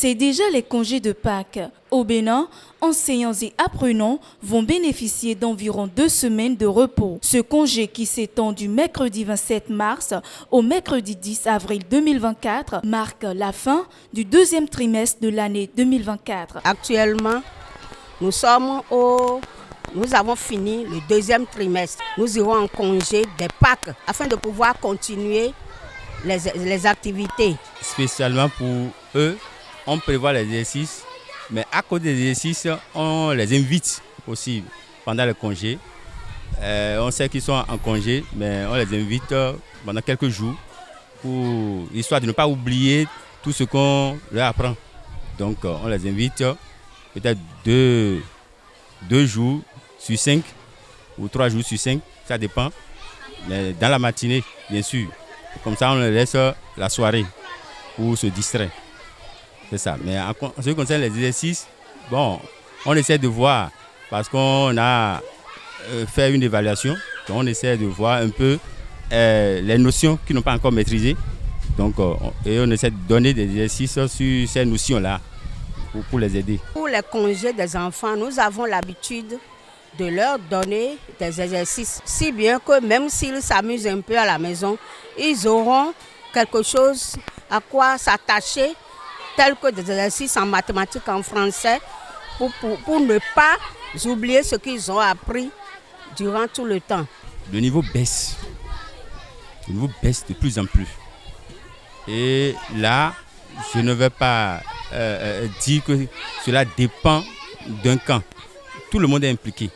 C'est déjà les congés de Pâques. Au Bénin, enseignants et apprenants vont bénéficier d'environ 2 semaines de repos. Ce congé qui s'étend du mercredi 27 mars au mercredi 10 avril 2024 marque la fin du deuxième trimestre de l'année 2024. Actuellement, nous avons fini le deuxième trimestre. Nous irons en congé des Pâques afin de pouvoir continuer les activités. Spécialement pour eux, on prévoit les exercices, mais à cause des exercices, on les invite aussi pendant le congé. On sait qu'ils sont en congé, mais on les invite pendant quelques jours, histoire de ne pas oublier tout ce qu'on leur apprend. Donc on les invite peut-être 2 jours sur 5 ou 3 jours sur 5, ça dépend. Mais dans la matinée, bien sûr. Comme ça, on les laisse la soirée pour se distraire. C'est ça. Mais en ce qui concerne les exercices, bon, on essaie de voir, parce qu'on a fait une évaluation, donc on essaie de voir un peu les notions qu'ils n'ont pas encore maîtrisées. Donc, et on essaie de donner des exercices sur ces notions-là pour les aider. Pour les congés des enfants, nous avons l'habitude de leur donner des exercices, si bien que même s'ils s'amusent un peu à la maison, ils auront quelque chose à quoi s'attacher, tel que des exercices en mathématiques, en français, pour ne pas oublier ce qu'ils ont appris durant tout le temps. Le niveau baisse. Le niveau baisse de plus en plus. Et là, je ne vais pas dire que cela dépend d'un camp. Tout le monde est impliqué.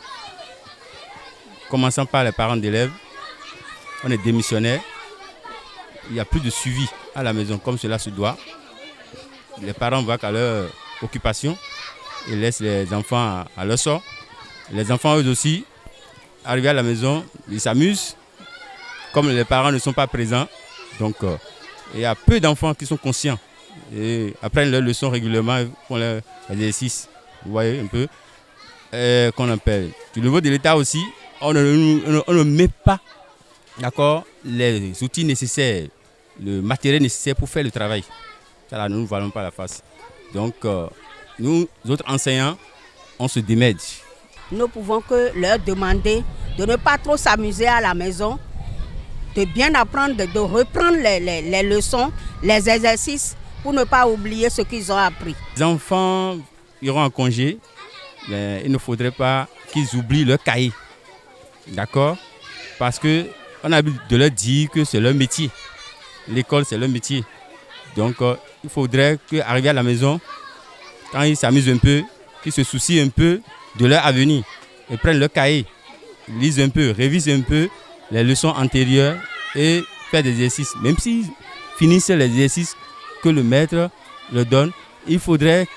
Commençant par les parents d'élèves, on est démissionnaire. Il n'y a plus de suivi à la maison comme cela se doit. Les parents vont à leur occupation et laissent les enfants à leur sort. Les enfants, eux aussi, arrivés à la maison, ils s'amusent. Comme les parents ne sont pas présents, donc il y a peu d'enfants qui sont conscients et apprennent leurs leçons régulièrement, font leurs exercices. Vous voyez un peu qu'on appelle. Du niveau de l'État aussi, on ne met pas, d'accord, les outils nécessaires, le matériel nécessaire pour faire le travail. Ça là, nous ne valons pas la face. Donc, nous autres enseignants, on se démène. Nous ne pouvons que leur demander de ne pas trop s'amuser à la maison, de bien apprendre, de reprendre les leçons, les exercices, pour ne pas oublier ce qu'ils ont appris. Les enfants iront en congé, mais il ne faudrait pas qu'ils oublient leur cahier. D'accord? Parce qu'on a envie de leur dire que c'est leur métier. L'école, c'est leur métier. Donc, il faudrait qu'arriver à la maison, quand ils s'amusent un peu, qu'ils se soucient un peu de leur avenir et prennent leur cahier, lisent un peu, révisent un peu les leçons antérieures et faire des exercices. Même s'ils finissent les exercices que le maître leur donne, il faudrait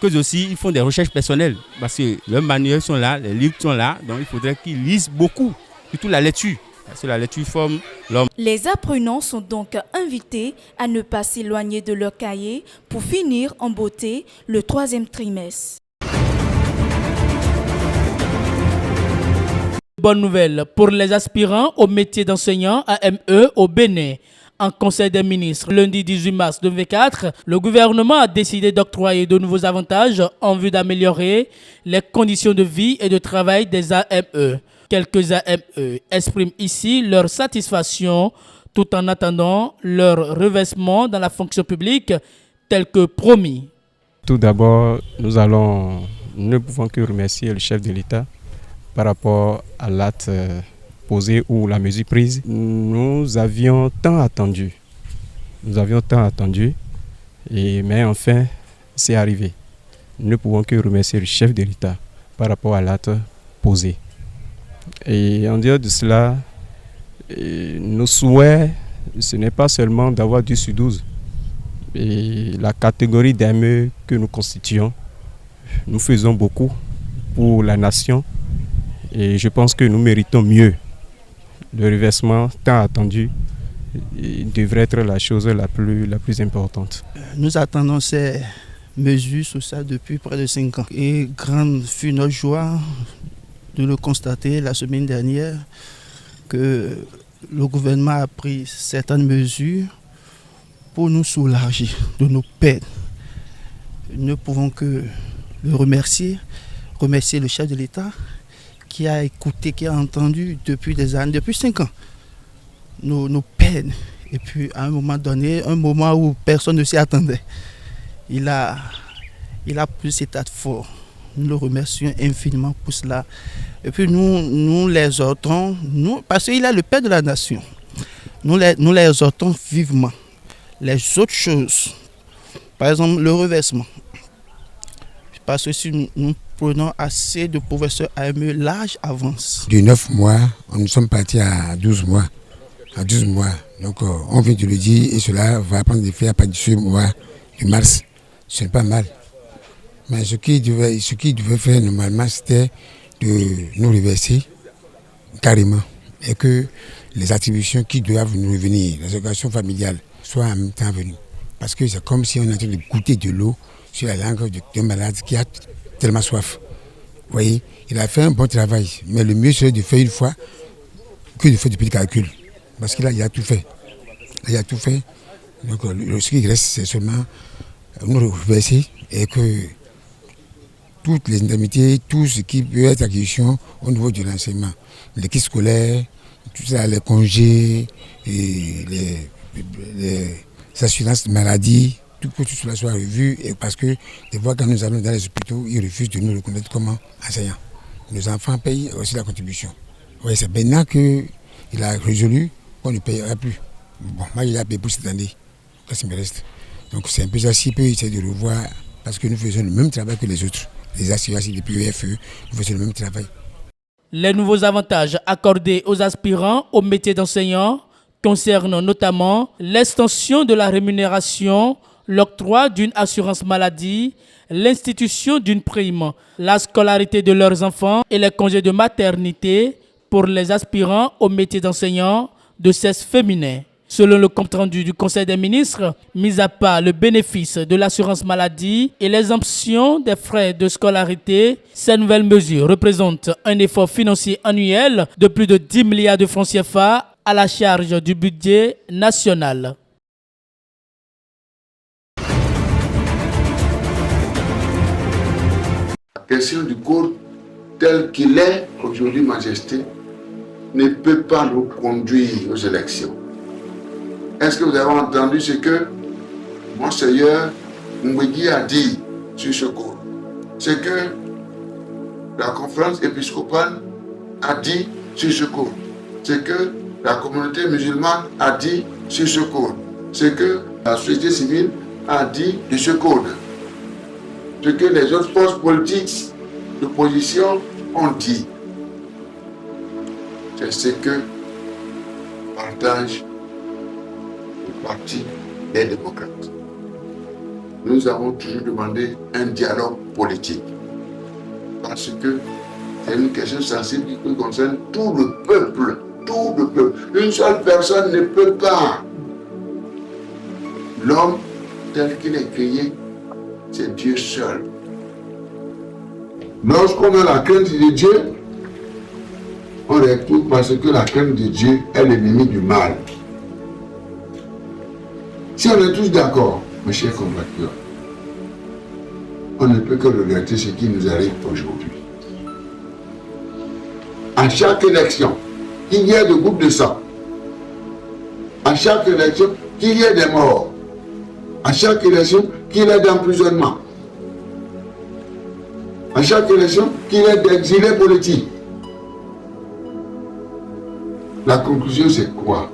qu'eux aussi ils font des recherches personnelles parce que leurs manuels sont là, les livres sont là, donc il faudrait qu'ils lisent beaucoup, surtout la lecture. Parce que la lecture forme l'homme. Les apprenants sont donc invités à ne pas s'éloigner de leur cahier pour finir en beauté le 3e trimestre. Bonne nouvelle pour les aspirants au métier d'enseignant AME au Bénin. En Conseil des ministres, lundi 18 mars 2024, le gouvernement a décidé d'octroyer de nouveaux avantages en vue d'améliorer les conditions de vie et de travail des AME. Quelques AME expriment ici leur satisfaction tout en attendant leur reversement dans la fonction publique tel que promis. Tout d'abord, nous ne pouvons que remercier le chef de l'État par rapport à l'acte posé ou la mesure prise. Nous avions tant attendu, mais enfin, c'est arrivé. Nous ne pouvons que remercier le chef de l'État par rapport à l'acte posé. Et en dehors de cela, nos souhaits, ce n'est pas seulement d'avoir 10 sur 12. Et la catégorie d'AME que nous constituons, nous faisons beaucoup pour la nation et je pense que nous méritons mieux. Le reversement tant attendu devrait être la chose la plus importante. Nous attendons ces mesures sociales depuis près de 5 ans. Et grande fut notre joie de le constater la semaine dernière que le gouvernement a pris certaines mesures pour nous soulager de nos peines. ne pouvons que le remercier le chef de l'État qui a écouté, qui a entendu depuis des années, depuis 5 ans, nos peines. Et puis à un moment donné, un moment où personne ne s'y attendait, il a pris cet acte fort. Nous le remercions infiniment pour cela. Et puis nous les exhortons, parce qu'il est le père de la nation, nous les exhortons vivement. Les autres choses, par exemple le reversement, parce que si nous prenons assez de professeurs AME, l'âge avance. De 9 mois, nous sommes partis à 12 mois. À 12 mois. Donc on vient de le dire et cela va prendre effet à partir de ce mois de mars. Ce n'est pas mal. Mais ce qu'il devait faire normalement, c'était de nous reverser carrément. Et que les attributions qui doivent nous revenir, les obligations familiales, soient en même temps venues. Parce que c'est comme si on est en train de goûter de l'eau sur la langue d'un malade qui a tellement soif. Vous voyez, il a fait un bon travail, mais le mieux serait de faire une fois que de faire du petit calcul. Parce qu'il a tout fait. Il a tout fait. Donc ce qui reste, c'est seulement nous reverser et que toutes les indemnités, tout ce qui peut être à question au niveau de l'enseignement, les kits scolaires, tout ça, les congés, et les assurances de maladie, tout que tout cela soit revu, et parce que des fois quand nous allons dans les hôpitaux, ils refusent de nous reconnaître comme enseignants. Nos enfants payent aussi la contribution. Oui, c'est maintenant qu'il a résolu qu'on ne payera plus. Bon, moi il a payé pour cette année, qu'est-ce qui me reste. Donc c'est un peu ça, s'il peut essayer de revoir, parce que nous faisons le même travail que les autres. Les assurances depuis l'UFE, nous faisons le même travail. Les nouveaux avantages accordés aux aspirants au métier d'enseignant concernent notamment l'extension de la rémunération, l'octroi d'une assurance maladie, l'institution d'une prime, la scolarité de leurs enfants et les congés de maternité pour les aspirants au métier d'enseignant de sexe féminin. Selon le compte-rendu du Conseil des ministres, mis à part le bénéfice de l'assurance maladie et l'exemption des frais de scolarité, ces nouvelles mesures représentent un effort financier annuel de plus de 10 milliards de francs CFA à la charge du budget national. La question du code tel qu'il est aujourd'hui, Majesté, ne peut pas nous conduire aux élections. Est-ce que vous avez entendu ce que Monseigneur Mbegui a dit sur ce code? C'est que la conférence épiscopale a dit sur ce code. C'est que la communauté musulmane a dit sur ce code. C'est que la société civile a dit de ce code. Ce que les autres forces politiques d'opposition ont dit. C'est ce que partage Parti des démocrates. Nous avons toujours demandé un dialogue politique parce que c'est une question sensible qui concerne tout le peuple. Tout le peuple. Une seule personne ne peut pas. L'homme tel qu'il est créé, c'est Dieu seul. Lorsqu'on a la crainte de Dieu, on réécoute parce que la crainte de Dieu est l'ennemi du mal. Si on est tous d'accord, mes chers compatriotes, on ne peut que regretter ce qui nous arrive aujourd'hui. À chaque élection, qu'il y ait des groupes de sang. À chaque élection, qu'il y ait des morts. À chaque élection, qu'il y ait d'emprisonnement. À chaque élection, qu'il y ait d'exilés politiques. La conclusion, c'est quoi?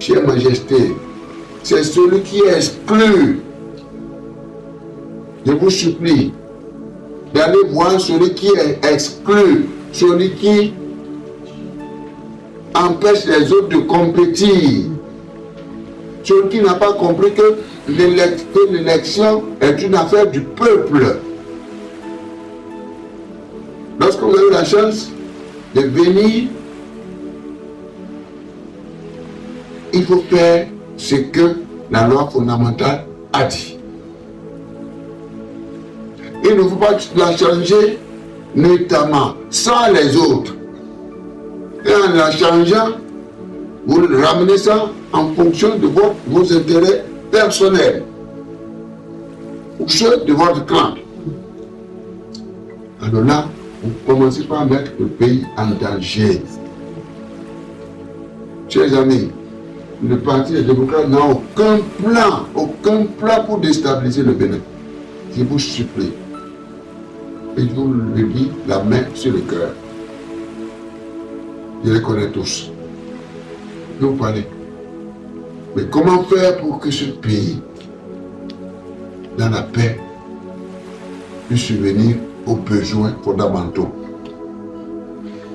Chère Majesté, c'est celui qui est exclu. Je vous supplie d'aller voir celui qui est exclu, celui qui empêche les autres de compétir, celui qui n'a pas compris que l'élection est une affaire du peuple. Lorsque vous avez la chance de venir, il faut faire ce que la loi fondamentale a dit. Il ne faut pas la changer notamment sans les autres. Et en la changeant, vous ramenez ça en fonction de vos intérêts personnels. pour ceux de votre clan. Alors là, vous commencez par mettre le pays en danger. Chers amis, le Parti des démocrates n'a aucun plan pour déstabiliser le Bénin. Je vous supplie. Et je vous le dis, la main sur le cœur. Je les connais tous. Nous parlez. Mais comment faire pour que ce pays, dans la paix, puisse subvenir aux besoins fondamentaux?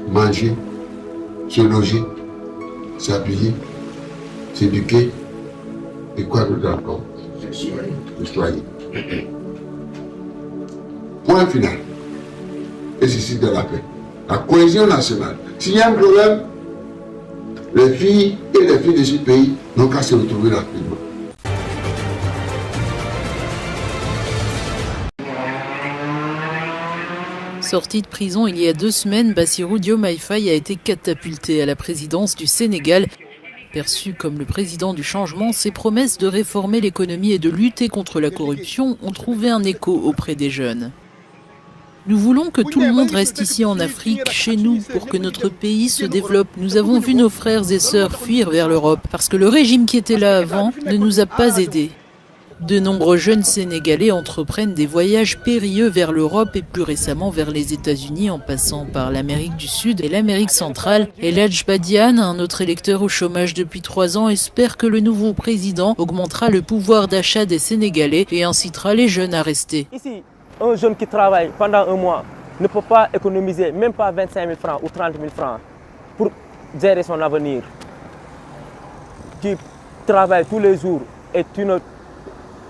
Manger, se loger, s'habiller, s'éduquer, et quoi d'autre encore? Le soigner. Point final. Et ceci dans la paix. La cohésion nationale. S'il y a un problème, les filles et les filles de ce pays n'ont qu'à se retrouver rapidement. Sorti de prison il y a 2 semaines, Bassirou Diomaye Faye a été catapulté à la présidence du Sénégal. Perçu comme le président du changement, ses promesses de réformer l'économie et de lutter contre la corruption ont trouvé un écho auprès des jeunes. Nous voulons que tout le monde reste ici en Afrique, chez nous, pour que notre pays se développe. Nous avons vu nos frères et sœurs fuir vers l'Europe parce que le régime qui était là avant ne nous a pas aidés. De nombreux jeunes Sénégalais entreprennent des voyages périlleux vers l'Europe et plus récemment vers les États-Unis en passant par l'Amérique du Sud et l'Amérique centrale. Eladj Badiane, un autre électeur au chômage depuis 3 ans, espère que le nouveau président augmentera le pouvoir d'achat des Sénégalais et incitera les jeunes à rester. Ici, un jeune qui travaille pendant 1 mois ne peut pas économiser même pas 25 000 francs ou 30 000 francs pour gérer son avenir. Qui travaille tous les jours et tu ne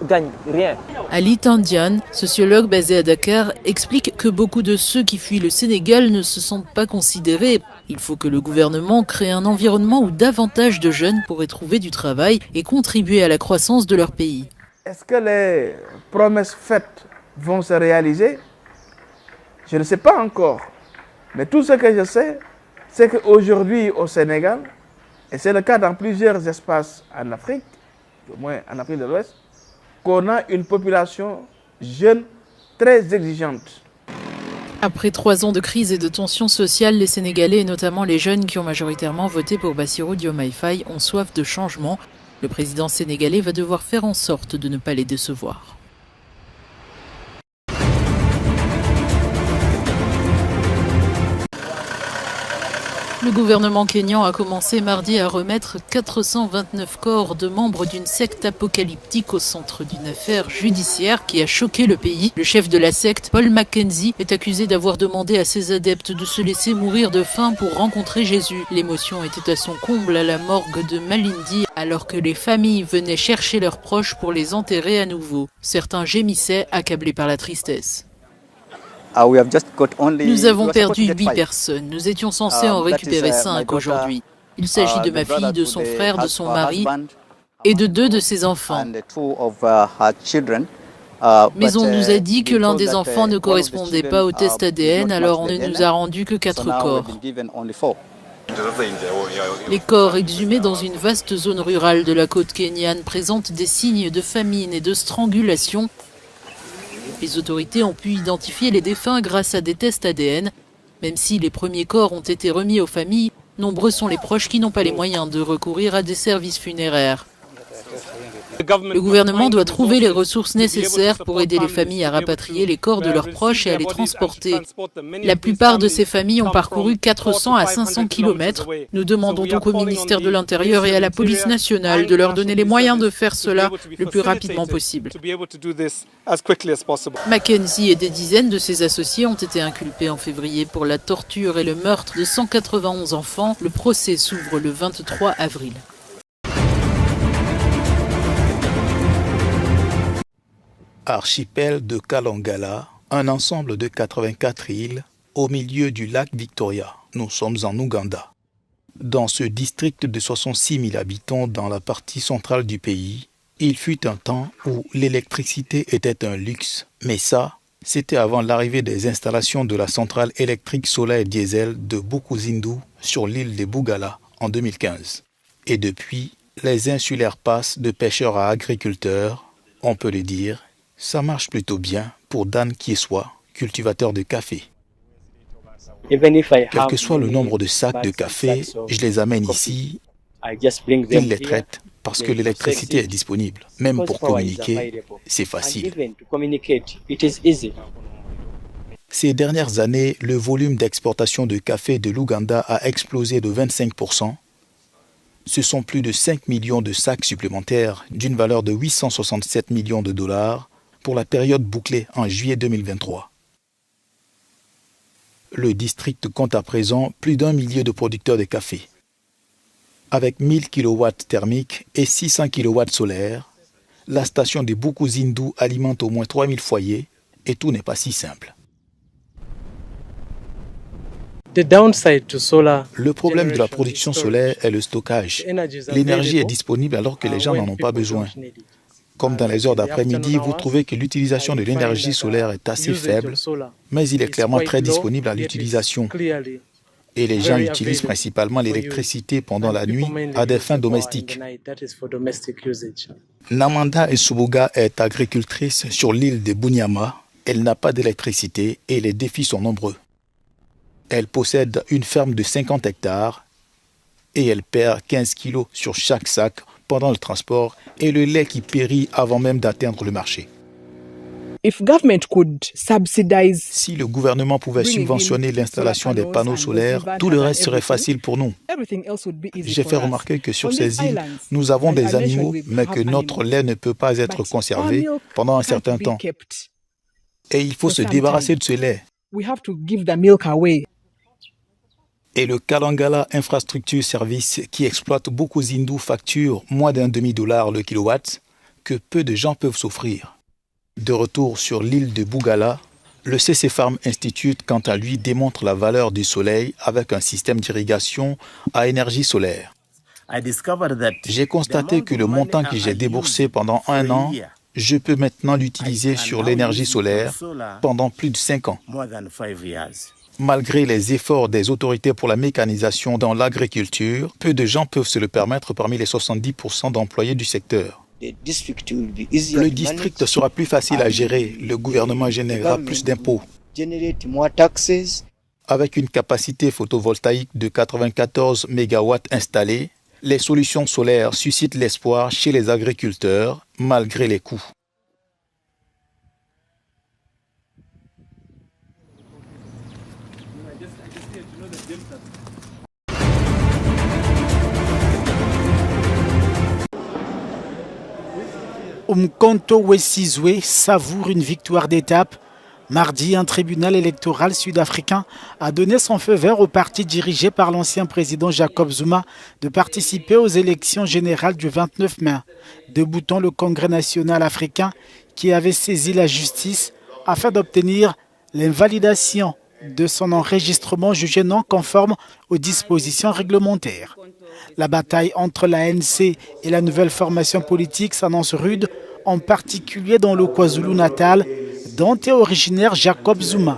gagne rien. Ali Tandian, sociologue basé à Dakar, explique que beaucoup de ceux qui fuient le Sénégal ne se sentent pas considérés. Il faut que le gouvernement crée un environnement où davantage de jeunes pourraient trouver du travail et contribuer à la croissance de leur pays. Est-ce que les promesses faites vont se réaliser? Je ne sais pas encore. Mais tout ce que je sais, c'est qu'aujourd'hui au Sénégal, et c'est le cas dans plusieurs espaces en Afrique, au moins en Afrique de l'Ouest, qu'on a une population jeune très exigeante. Après 3 ans de crise et de tensions sociales, les Sénégalais et notamment les jeunes qui ont majoritairement voté pour Bassirou Diomaye Faye ont soif de changement. Le président sénégalais va devoir faire en sorte de ne pas les décevoir. Le gouvernement kényan a commencé mardi à remettre 429 corps de membres d'une secte apocalyptique au centre d'une affaire judiciaire qui a choqué le pays. Le chef de la secte, Paul Mackenzie, est accusé d'avoir demandé à ses adeptes de se laisser mourir de faim pour rencontrer Jésus. L'émotion était à son comble à la morgue de Malindi alors que les familles venaient chercher leurs proches pour les enterrer à nouveau. Certains gémissaient, accablés par la tristesse. Nous avons perdu 8 personnes. Nous étions censés en récupérer 5 aujourd'hui. Il s'agit de ma fille, de son frère, de son mari et de 2 de ses enfants. Mais on nous a dit que l'un des enfants ne correspondait pas au test ADN, alors on ne nous a rendu que 4 corps. Les corps exhumés dans une vaste zone rurale de la côte kenyane présentent des signes de famine et de strangulation. Les autorités ont pu identifier les défunts grâce à des tests ADN. Même si les premiers corps ont été remis aux familles, nombreux sont les proches qui n'ont pas les moyens de recourir à des services funéraires. Le gouvernement doit trouver les ressources nécessaires pour aider les familles à rapatrier les corps de leurs proches et à les transporter. La plupart de ces familles ont parcouru 400 à 500 km. Nous demandons donc au ministère de l'Intérieur et à la police nationale de leur donner les moyens de faire cela le plus rapidement possible. Mackenzie et des dizaines de ses associés ont été inculpés en février pour la torture et le meurtre de 191 enfants. Le procès s'ouvre le 23 avril. Archipel de Kalangala, un ensemble de 84 îles au milieu du lac Victoria. Nous sommes en Ouganda. Dans ce district de 66 000 habitants dans la partie centrale du pays, il fut un temps où l'électricité était un luxe. Mais ça, c'était avant l'arrivée des installations de la centrale électrique solaire diesel de Bukuzindu sur l'île de Bugala en 2015. Et depuis, les insulaires passent de pêcheurs à agriculteurs, on peut le dire, Ça marche plutôt bien pour Dan Kieswa, cultivateur de café. Quel que soit le nombre de sacs de café, je les amène ici, il les traite parce que l'électricité est disponible. Même pour communiquer, c'est facile. Ces dernières années, le volume d'exportation de café de l'Ouganda a explosé de 25%. Ce sont plus de 5 millions de sacs supplémentaires d'une valeur de 867 millions de dollars pour la période bouclée en juillet 2023. Le district compte à présent plus d'1 millier de producteurs de café. Avec 1000 kW thermiques et 600 kW solaires, la station de Bukuzindu alimente au moins 3000 foyers et tout n'est pas si simple. Le problème de la production solaire est le stockage. L'énergie est disponible alors que les gens n'en ont pas besoin. Comme dans les heures d'après-midi, vous trouvez que l'utilisation de l'énergie solaire est assez faible, mais il est clairement très disponible à l'utilisation. Et les gens utilisent principalement l'électricité pendant la nuit à des fins domestiques. Namanda Esubuga est agricultrice sur l'île de Bunyama. Elle n'a pas d'électricité et les défis sont nombreux. Elle possède une ferme de 50 hectares et elle perd 15 kilos sur chaque sac pendant le transport et le lait qui périt avant même d'atteindre le marché. Si le gouvernement pouvait subventionner l'installation des panneaux solaires, tout le reste serait facile pour nous. J'ai fait remarquer que sur ces îles, nous avons des animaux, mais que notre lait ne peut pas être conservé pendant un certain temps. Et il faut se débarrasser de ce lait. Et le Kalangala Infrastructure Service, qui exploite Bukuzindu, facture moins d'1 demi-dollar le kilowatt, que peu de gens peuvent s'offrir. De retour sur l'île de Bugala, le CC Farm Institute, quant à lui, démontre la valeur du soleil avec un système d'irrigation à énergie solaire. J'ai constaté que le montant que j'ai déboursé pendant un an, je peux maintenant l'utiliser sur l'énergie solaire pendant plus de 5 ans. Malgré les efforts des autorités pour la mécanisation dans l'agriculture, peu de gens peuvent se le permettre parmi les 70% d'employés du secteur. Le district sera plus facile à gérer, le gouvernement générera plus d'impôts. Avec une capacité photovoltaïque de 94 MW installée, les solutions solaires suscitent l'espoir chez les agriculteurs, malgré les coûts. Umkhonto we Sizwe savoure une victoire d'étape. Mardi, un tribunal électoral sud-africain a donné son feu vert au parti dirigé par l'ancien président Jacob Zuma de participer aux élections générales du 29 mai, déboutant le Congrès national africain qui avait saisi la justice afin d'obtenir l'invalidation de son enregistrement jugé non conforme aux dispositions réglementaires. La bataille entre l'ANC et la nouvelle formation politique s'annonce rude, en particulier dans le KwaZulu-Natal, dont est originaire Jacob Zuma.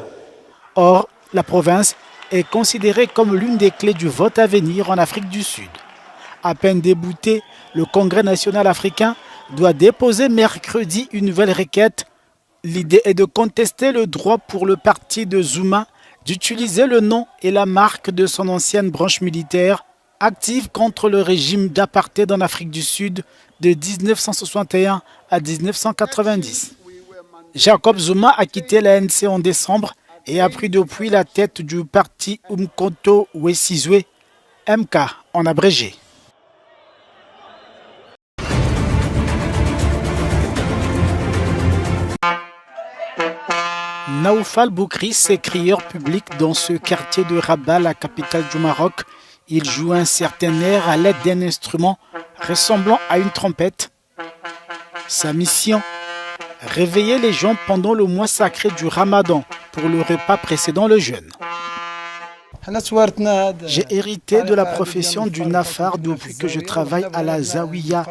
Or, la province est considérée comme l'une des clés du vote à venir en Afrique du Sud. À peine débouté, le Congrès national africain doit déposer mercredi une nouvelle requête. L'idée est de contester le droit pour le parti de Zuma d'utiliser le nom et la marque de son ancienne branche militaire, active contre le régime d'apartheid en Afrique du Sud de 1961 à 1990. Jacob Zuma a quitté l'ANC en décembre et a pris depuis la tête du parti Umkhonto we Sizwe, MK en abrégé. Naoufal Boukris est crieur public dans ce quartier de Rabat, la capitale du Maroc. Il joue un certain air à l'aide d'un instrument ressemblant à une trompette. Sa mission, réveiller les gens pendant le mois sacré du Ramadan pour le repas précédant le jeûne. J'ai hérité de la profession du Nafar depuis que je travaille à la Zawiya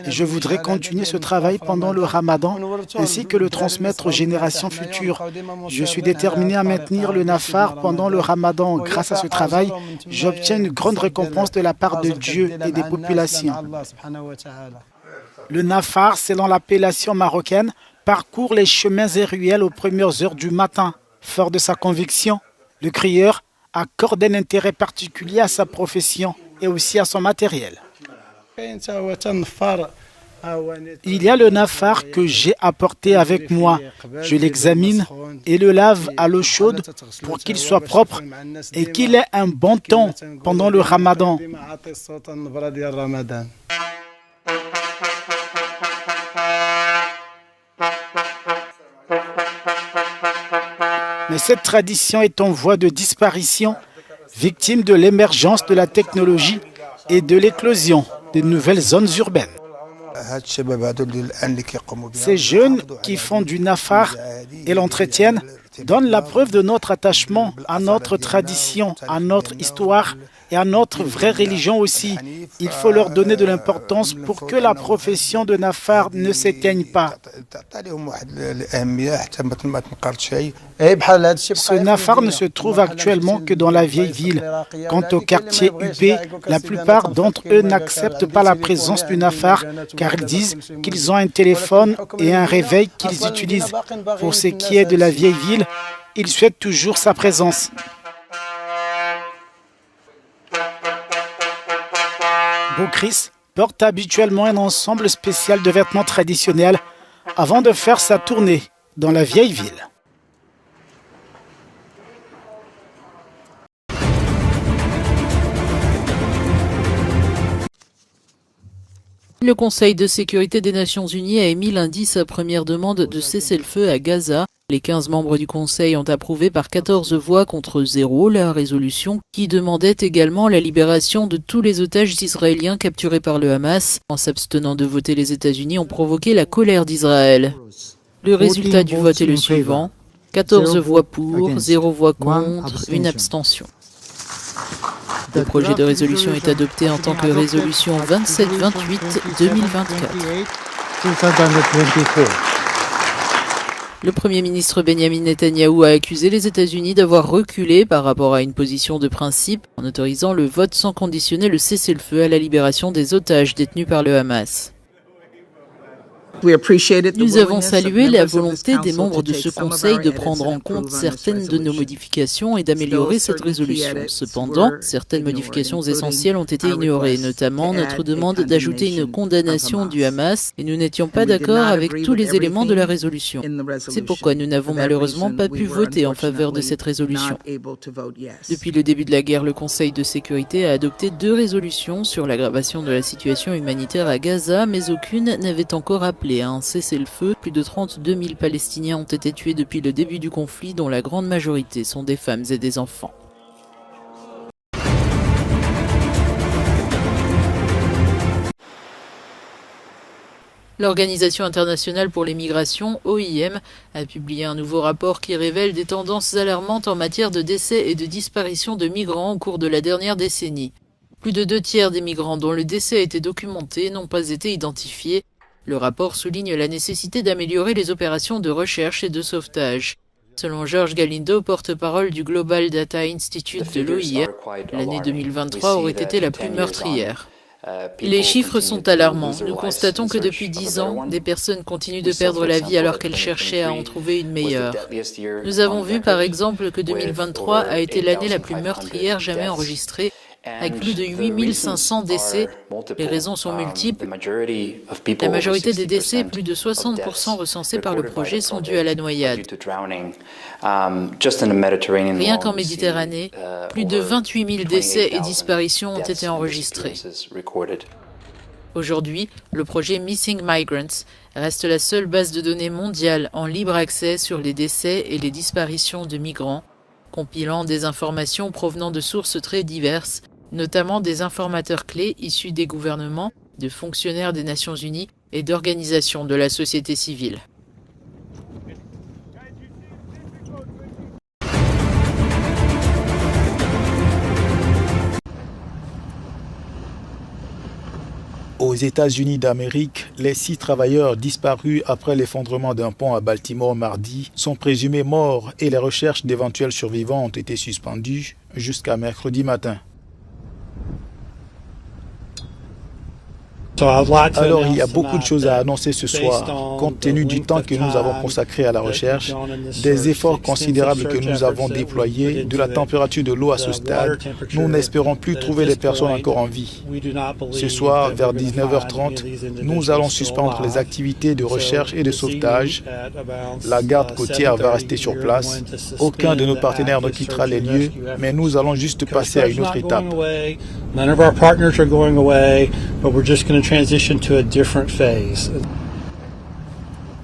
et je voudrais continuer ce travail pendant le Ramadan ainsi que le transmettre aux générations futures. Je suis déterminé à maintenir le Nafar pendant le Ramadan. Grâce à ce travail, j'obtiens une grande récompense de la part de Dieu et des populations. Le Nafar, selon l'appellation marocaine, parcourt les chemins et ruelles aux premières heures du matin. Fort de sa conviction, le crieur accorde un intérêt particulier à sa profession et aussi à son matériel. Il y a le nafar que j'ai apporté avec moi. Je l'examine et le lave à l'eau chaude pour qu'il soit propre et qu'il ait un bon temps pendant le ramadan. Mais cette tradition est en voie de disparition, victime de l'émergence de la technologie et de l'éclosion de nouvelles zones urbaines. Ces jeunes qui font du nafar et l'entretiennent donnent la preuve de notre attachement à notre tradition, à notre histoire et à notre vraie religion aussi. Il faut leur donner de l'importance pour que la profession de nafar ne s'éteigne pas. Ce nafar ne se trouve actuellement que dans la vieille ville. Quant au quartier UP, la plupart d'entre eux n'acceptent pas la présence du nafar car ils disent qu'ils ont un téléphone et un réveil qu'ils utilisent. Pour ce qui est de la vieille ville, ils souhaitent toujours sa présence. Boukris porte habituellement un ensemble spécial de vêtements traditionnels avant de faire sa tournée dans la vieille ville. Le Conseil de sécurité des Nations Unies a émis lundi sa première demande de cessez-le-feu à Gaza. Les 15 membres du Conseil ont approuvé par 14 voix contre 0 la résolution qui demandait également la libération de tous les otages israéliens capturés par le Hamas. En s'abstenant de voter, les États-Unis ont provoqué la colère d'Israël. Le résultat du vote est le suivant. 14 voix pour, 0 voix contre, une abstention. Le projet de résolution est adopté en tant que résolution 2728-2024. Le Premier ministre Benjamin Netanyahou a accusé les États-Unis d'avoir reculé par rapport à une position de principe en autorisant le vote sans conditionner le cessez-le-feu à la libération des otages détenus par le Hamas. Nous avons salué la volonté des membres de ce Conseil de prendre en compte certaines de nos modifications et d'améliorer cette résolution. Cependant, certaines modifications essentielles ont été ignorées, notamment notre demande d'ajouter une condamnation du Hamas, et nous n'étions pas d'accord avec tous les éléments de la résolution. C'est pourquoi nous n'avons malheureusement pas pu voter en faveur de cette résolution. Depuis le début de la guerre, le Conseil de sécurité a adopté 2 résolutions sur l'aggravation de la situation humanitaire à Gaza, mais aucune n'avait encore appelé à un cessez-le-feu. Plus de 32 000 Palestiniens ont été tués depuis le début du conflit, dont la grande majorité sont des femmes et des enfants. L'Organisation internationale pour les migrations, OIM, a publié un nouveau rapport qui révèle des tendances alarmantes en matière de décès et de disparition de migrants au cours de la dernière décennie. Plus de 2 tiers des migrants dont le décès a été documenté n'ont pas été identifiés. Le rapport souligne la nécessité d'améliorer les opérations de recherche et de sauvetage. Selon George Galindo, porte-parole du Global Data Institute de l'OIM, l'année 2023 aurait été la plus meurtrière. Les chiffres sont alarmants. Nous constatons que depuis 10 ans, des personnes continuent de perdre la vie alors qu'elles cherchaient à en trouver une meilleure. Nous avons vu par exemple que 2023 a été l'année la plus meurtrière jamais enregistrée, avec plus de 8500 décès. Les raisons sont multiples. La majorité des décès, plus de 60% recensés par le projet, sont dus à la noyade. Rien qu'en Méditerranée, plus de 28 000 décès et disparitions ont été enregistrés. Aujourd'hui, le projet Missing Migrants reste la seule base de données mondiale en libre accès sur les décès et les disparitions de migrants, compilant des informations provenant de sources très diverses, notamment des informateurs clés issus des gouvernements, de fonctionnaires des Nations Unies et d'organisations de la société civile. Aux États-Unis d'Amérique, les 6 travailleurs disparus après l'effondrement d'un pont à Baltimore mardi sont présumés morts et les recherches d'éventuels survivants ont été suspendues jusqu'à mercredi matin. Alors il y a beaucoup de choses à annoncer ce soir, compte tenu du temps que nous avons consacré à la recherche, des efforts considérables que nous avons déployés, de la température de l'eau à ce stade. Nous n'espérons plus trouver les personnes encore en vie. Ce soir, vers 19h30, nous allons suspendre les activités de recherche et de sauvetage. La garde côtière va rester sur place. Aucun de nos partenaires ne quittera les lieux, mais nous allons juste passer à une autre étape. None of our partners are going away, but we're just going to transition to a different phase.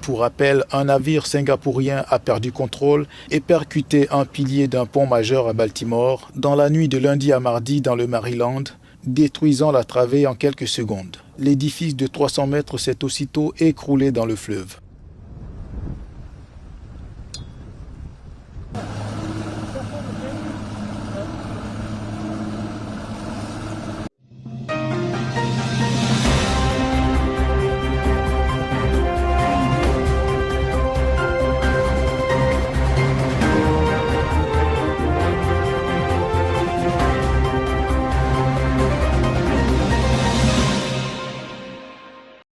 Pour rappel, un navire singapourien a perdu contrôle et percuté un pilier d'un pont majeur à Baltimore dans la nuit de lundi à mardi dans le Maryland, détruisant la travée en quelques secondes. L'édifice de 300 mètres s'est aussitôt écroulé dans le fleuve.